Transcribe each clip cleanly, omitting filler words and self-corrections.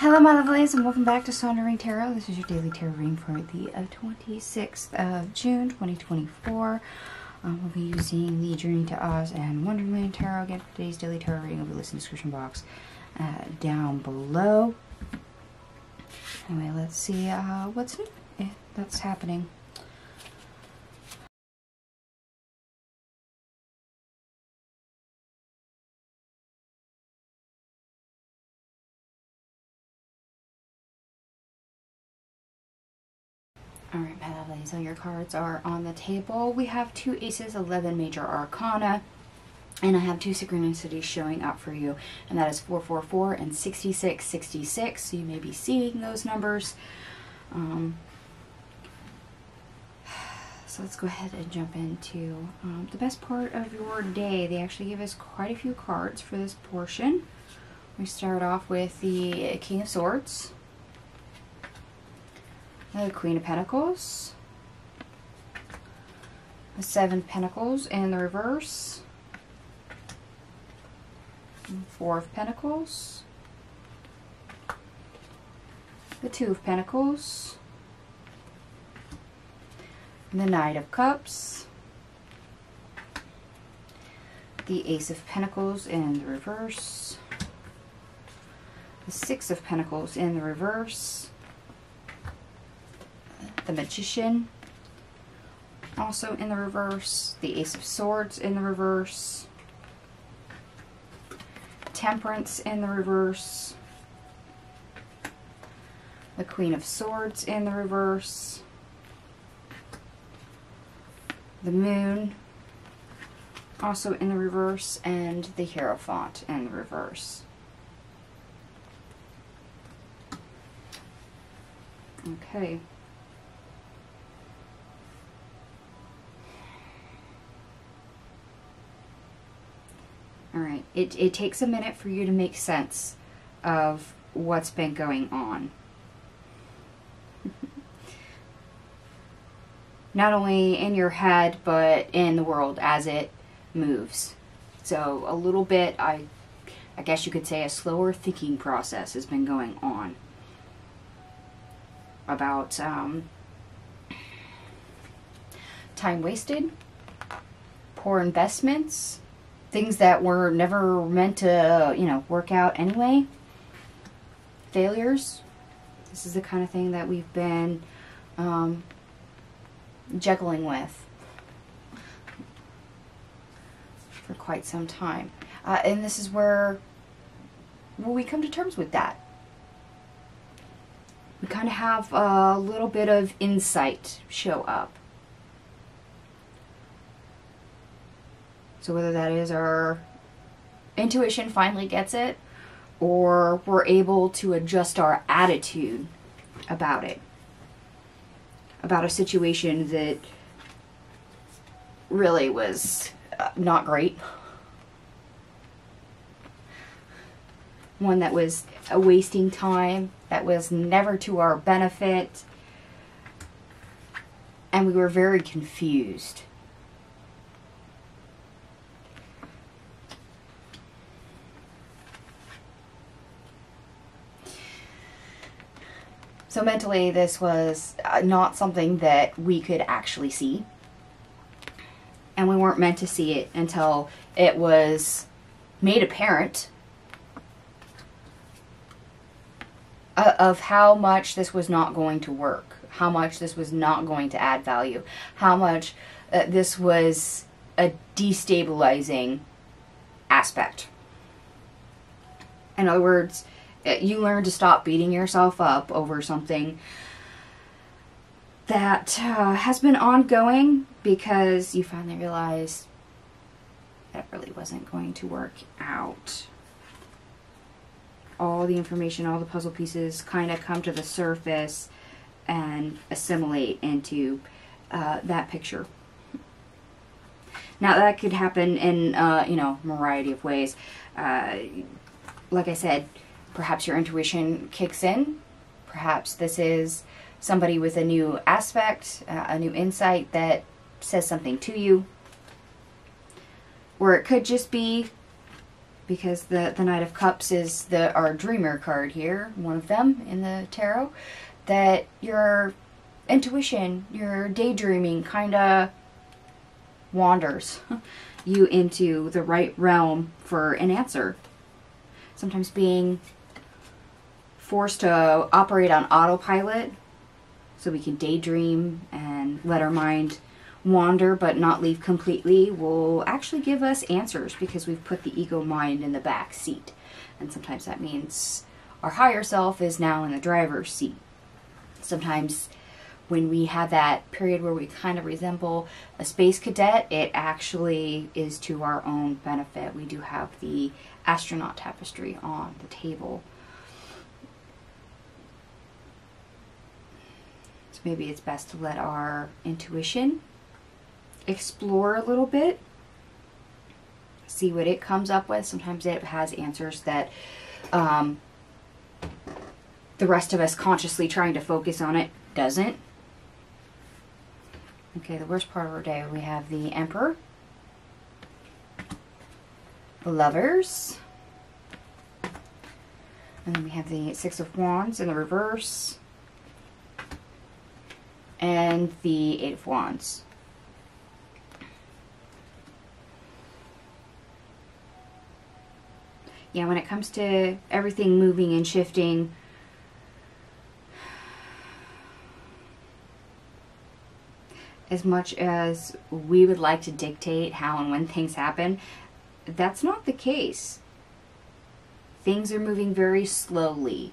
Hello my lovelies and welcome back to Sondering Tarot. This is your daily tarot reading for the 26th of June 2024. We'll be using the Journey to Oz and Wonderland Tarot. Again, for today's daily tarot reading will be listed in the description box down below. Anyway, let's see what's new that's happening. Alright, my lovelies, so your cards are on the table. We have 2 aces, 11 major arcana, and I have 2 synchronicities showing up for you, and that is 444 and 6666. So you may be seeing those numbers. So let's go ahead and jump into the best part of your day. They actually give us quite a few cards for this portion. We start off with the King of Swords, the Queen of Pentacles, the 7 of Pentacles in the reverse, 4 of Pentacles, the 2 of Pentacles, the Knight of Cups, the Ace of Pentacles in the reverse, the 6 of Pentacles in the reverse, the Magician also in the reverse, the Ace of Swords in the reverse, Temperance in the reverse, the Queen of Swords in the reverse, the Moon also in the reverse, and the Hierophant in the reverse. Okay. Alright, it takes a minute for you to make sense of what's been going on. Not only in your head, but in the world as it moves. So a little bit, I guess you could say a slower thinking process has been going on. About time wasted, poor investments, things that were never meant to, work out anyway. Failures. This is the kind of thing that we've been juggling with for quite some time. And this is where we come to terms with that. We kind of have a little bit of insight show up. So whether that is our intuition finally gets it, or we're able to adjust our attitude about it. About a situation that really was not great. One that was a wasting time, that was never to our benefit. And we were very confused. So mentally, this was not something that we could actually see. And we weren't meant to see it until it was made apparent of how much this was not going to work, how much this was not going to add value, how much this was a destabilizing aspect. In other words, you learn to stop beating yourself up over something that has been ongoing because you finally realize that it really wasn't going to work out. All the information, all the puzzle pieces kind of come to the surface and assimilate into that picture. Now that could happen in, a variety of ways. Like I said, perhaps your intuition kicks in. Perhaps this is somebody with a new aspect, a new insight that says something to you. Or it could just be because the Knight of Cups is our dreamer card here, one of them in the tarot, that your intuition, your daydreaming kind of wanders you into the right realm for an answer. Sometimes being forced to operate on autopilot so we can daydream and let our mind wander but not leave completely will actually give us answers, because we've put the ego mind in the back seat. And sometimes that means our higher self is now in the driver's seat. Sometimes when we have that period where we kind of resemble a space cadet, it actually is to our own benefit. We do have the astronaut tapestry on the table. So maybe it's best to let our intuition explore a little bit, see what it comes up with. Sometimes it has answers that the rest of us consciously trying to focus on it doesn't. Okay, the worst part of our day, we have the Emperor, the Lovers, and then we have the Six of Wands in the reverse, and the Eight of Wands. Yeah, when it comes to everything moving and shifting, as much as we would like to dictate how and when things happen, that's not the case. Things are moving very slowly.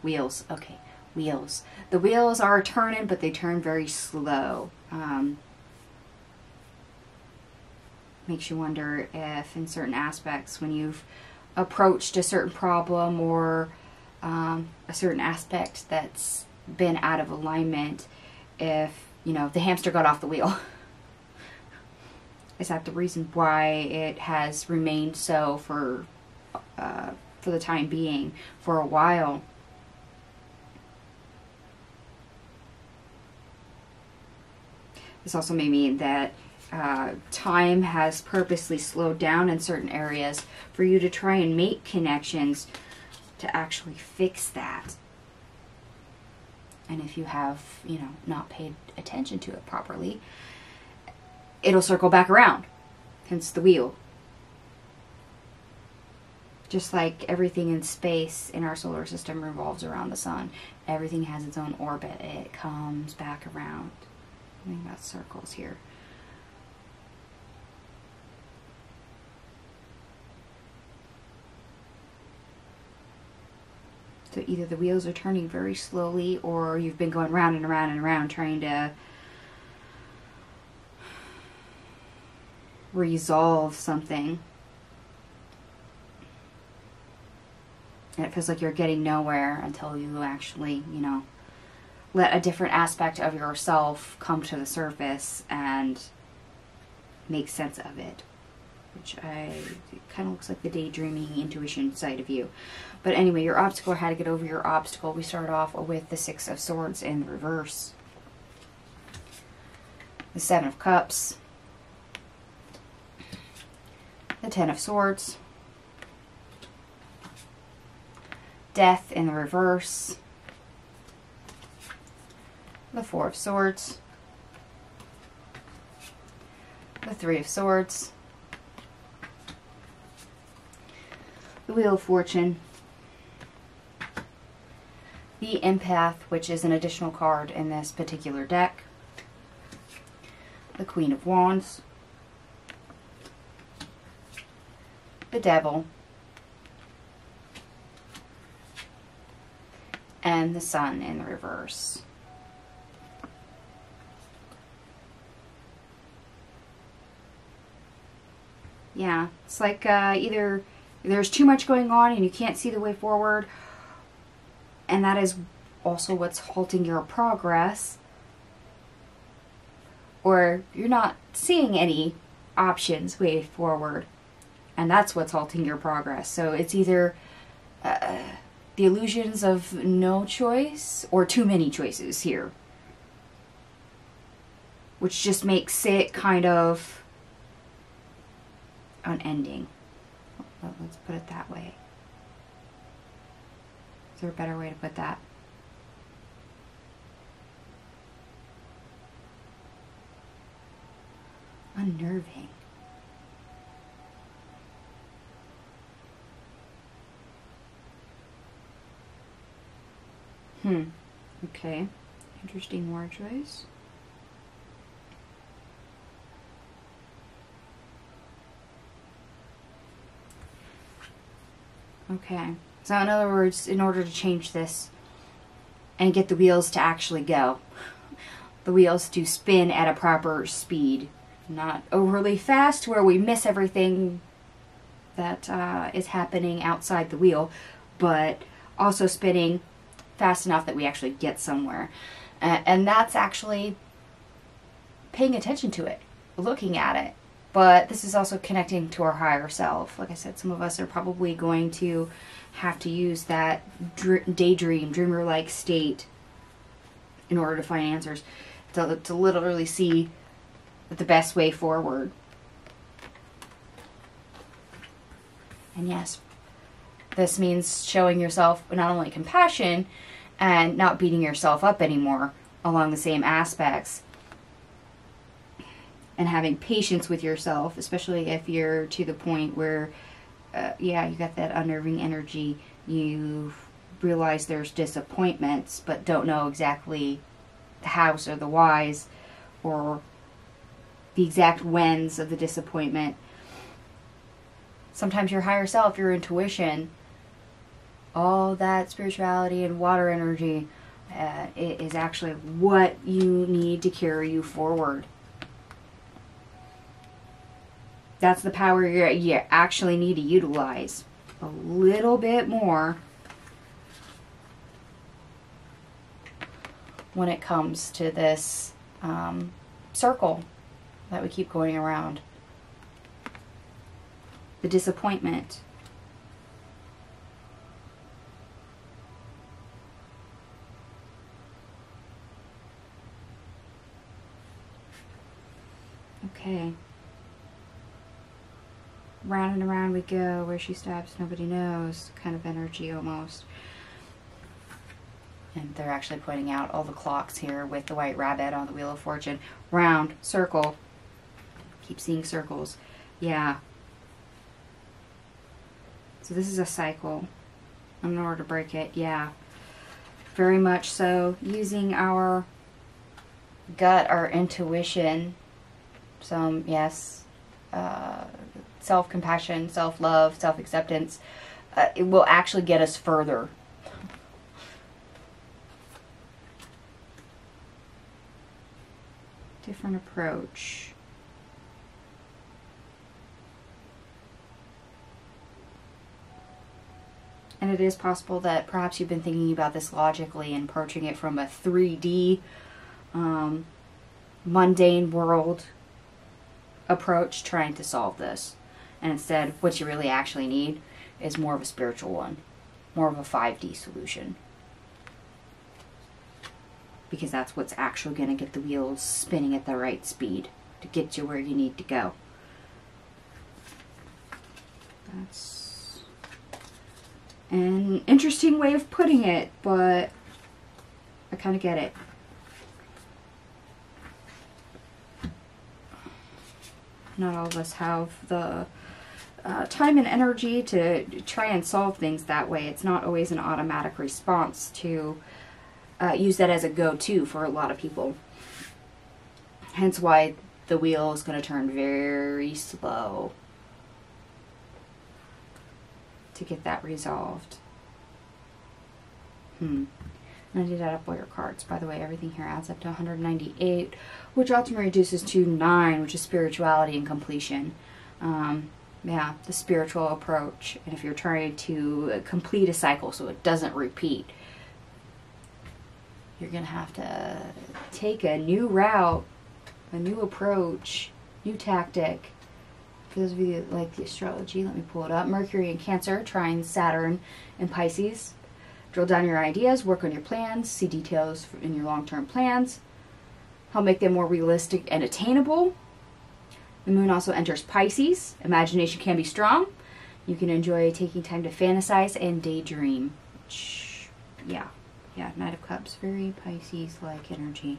Wheels. Okay, wheels. The wheels are turning, but they turn very slow. Makes you wonder if in certain aspects, when you've approached a certain problem or a certain aspect that's been out of alignment, if, you know, the hamster got off the wheel. Is that the reason why it has remained so for the time being, for a while? This also may mean that time has purposely slowed down in certain areas for you to try and make connections to actually fix that. And if you have, you know, not paid attention to it properly, it'll circle back around. Hence the wheel. Just like everything in space in our solar system revolves around the sun. Everything has its own orbit. It comes back around. I think that's circles here. So either the wheels are turning very slowly, or you've been going round and around and around trying to resolve something. And it feels like you're getting nowhere until you actually, you know, let a different aspect of yourself come to the surface and make sense of it. Which it kind of looks like the daydreaming intuition side of you. But anyway, your obstacle, or how to get over your obstacle. We start off with the Six of Swords in reverse. The Seven of Cups. The Ten of Swords. Death in the reverse. The Four of Swords. The Three of Swords. The Wheel of Fortune. The Empath, which is an additional card in this particular deck. The Queen of Wands. The Devil. And the Sun in the reverse. Yeah, it's like either there's too much going on and you can't see the way forward, and that is also what's halting your progress, or you're not seeing any options way forward, and that's what's halting your progress. So it's either the illusions of no choice or too many choices here, which just makes it kind of unending. Let's put it that way. Is there a better way to put that? Unnerving. Okay. Interesting word choice. Okay. So in other words, in order to change this and get the wheels to actually go, the wheels to spin at a proper speed, not overly fast where we miss everything that is happening outside the wheel, but also spinning fast enough that we actually get somewhere. And that's actually paying attention to it, looking at it. But this is also connecting to our higher self. Like I said, some of us are probably going to have to use that daydream, dreamer-like state in order to find answers, to literally see the best way forward. And yes, this means showing yourself not only compassion and not beating yourself up anymore along the same aspects, and having patience with yourself, especially if you're to the point where, yeah, you got that unnerving energy. You realize there's disappointments, but don't know exactly the hows or the whys, or the exact whens of the disappointment. Sometimes your higher self, your intuition, all that spirituality and water energy is actually what you need to carry you forward. That's the power you actually need to utilize a little bit more when it comes to this circle that we keep going around. The disappointment. Okay. Round and around we go, where she stops nobody knows kind of energy almost. And they're actually pointing out all the clocks here with the white rabbit on the Wheel of Fortune. Round, circle. Keep seeing circles. Yeah. So this is a cycle. In order to break it, yeah. Very much so. Using our gut, our intuition. Some, yes, self-compassion, self-love, self-acceptance. It will actually get us further. Different approach. And it is possible that perhaps you've been thinking about this logically and approaching it from a 3D, mundane world approach, trying to solve this. And instead, what you really actually need is more of a spiritual one. More of a 5D solution. Because that's what's actually going to get the wheels spinning at the right speed to get you where you need to go. That's an interesting way of putting it, but I kind of get it. Not all of us have the time and energy to try and solve things that way. It's not always an automatic response to use that as a go-to for a lot of people. Hence why the wheel is going to turn very slow to get that resolved. And I did add up all your cards. By the way, everything here adds up to 198, which ultimately reduces to 9, which is spirituality and completion. Yeah, the spiritual approach. And if you're trying to complete a cycle so it doesn't repeat, you're going to have to take a new route, a new approach, new tactic. For those of you that like the astrology, let me pull it up. Mercury in Cancer, trine Saturn in Pisces. Drill down your ideas, work on your plans, see details in your long-term plans, help make them more realistic and attainable. The moon also enters Pisces. Imagination can be strong. You can enjoy taking time to fantasize and daydream. Yeah, Knight of Cups, very Pisces-like energy.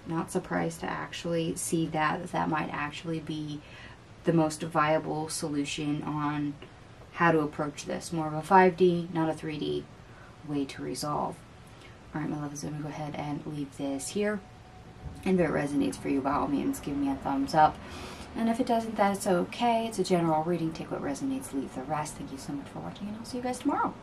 Not surprised to actually see that might actually be the most viable solution on how to approach this. More of a 5D, not a 3D way to resolve. Alright, my loves, I'm going to go ahead and leave this here. And if it resonates for you, by all means, give me a thumbs up. And if it doesn't, that's okay. It's a general reading. Take what resonates, leave the rest. Thank you so much for watching, and I'll see you guys tomorrow.